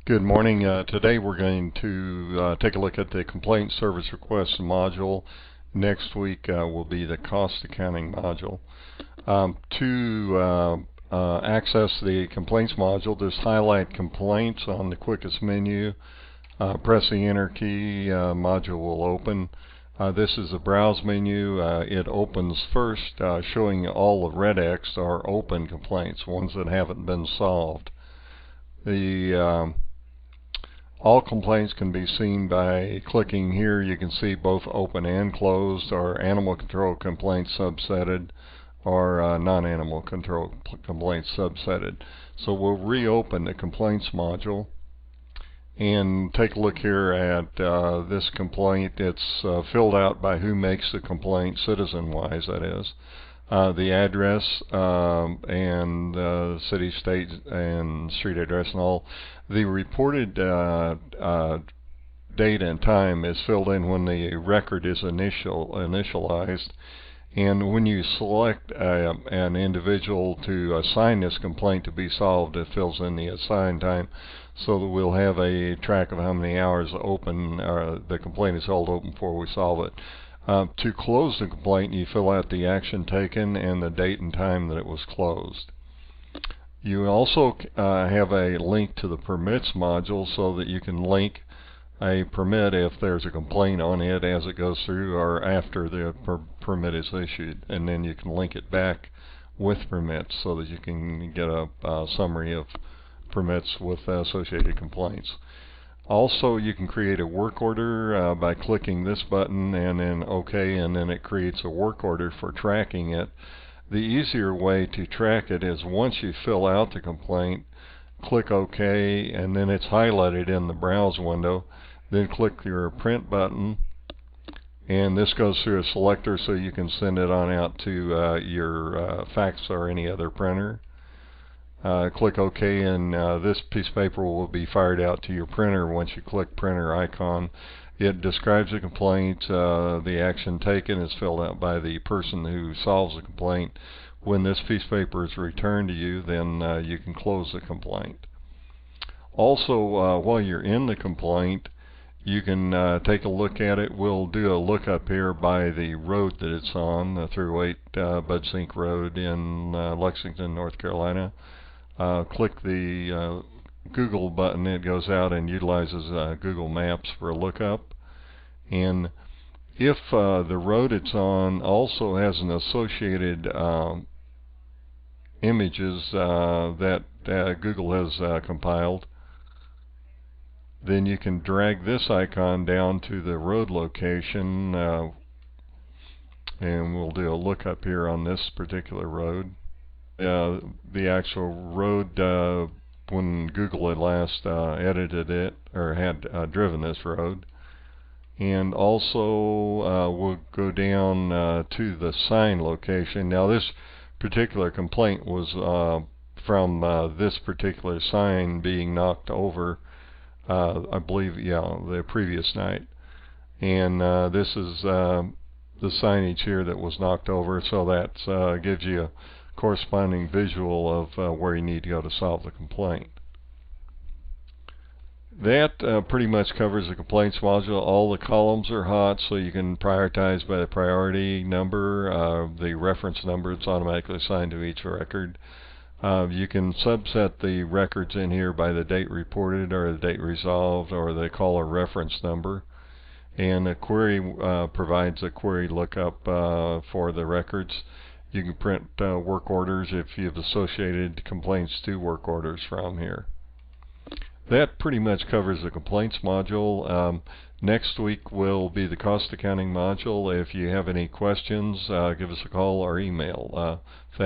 Good morning. Today we're going to take a look at the complaint service request module. Next week will be the cost accounting module. To access the complaints module, just highlight complaints on the quickest menu. Press the enter key, module will open. This is the browse menu. It opens first, showing all the red X are open complaints, ones that haven't been solved. All complaints can be seen by clicking here. You can see both open and closed, or animal control complaints subsetted, or non-animal control complaints subsetted. So we'll reopen the complaints module and take a look here at this complaint. It's filled out by who makes the complaint, citizen-wise that is. The address and city, state, and street address and all. The reported date and time is filled in when the record is initialized. And when you select an individual to assign this complaint to be solved, it fills in the assigned time, so that we'll have a track of how many hours open the complaint is held open before we solve it. To close the complaint, you fill out the action taken and the date and time that it was closed. You also have a link to the permits module, so that you can link a permit if there's a complaint on it as it goes through or after the permit is issued, and then you can link it back with permits so that you can get a summary of permits with associated complaints. Also, you can create a work order by clicking this button and then OK, and then it creates a work order for tracking it. The easier way to track it is once you fill out the complaint, click OK, and then it's highlighted in the browse window. Then click your print button, and this goes through a selector so you can send it on out to your fax or any other printer. Click OK, and this piece of paper will be fired out to your printer once you click printer icon. It describes the complaint. The action taken is filled out by the person who solves the complaint. When this piece of paper is returned to you, then you can close the complaint. Also, while you're in the complaint, you can take a look at it. We'll do a lookup here by the road that it's on, the Thruway Bud Sink Road in Lexington, North Carolina. Click the Google button. It goes out and utilizes Google Maps for a lookup. And if the road it's on also has an associated images that Google has compiled, then you can drag this icon down to the road location, and we'll do a lookup here on this particular road. The actual road, when Google had last edited it, or had driven this road. And also we'll go down to the sign location. Now this particular complaint was from this particular sign being knocked over, I believe, the previous night. And this is the signage here that was knocked over, so that gives you a corresponding visual of where you need to go to solve the complaint. That pretty much covers the complaints module. All the columns are hot, so you can prioritize by the priority number, the reference number. It's automatically assigned to each record. You can subset the records in here by the date reported, or the date resolved, or the caller reference number. And the query provides a query lookup for the records. You can print work orders if you've associated complaints to work orders from here. That pretty much covers the complaints module. Next week will be the cost accounting module. If you have any questions, give us a call or email.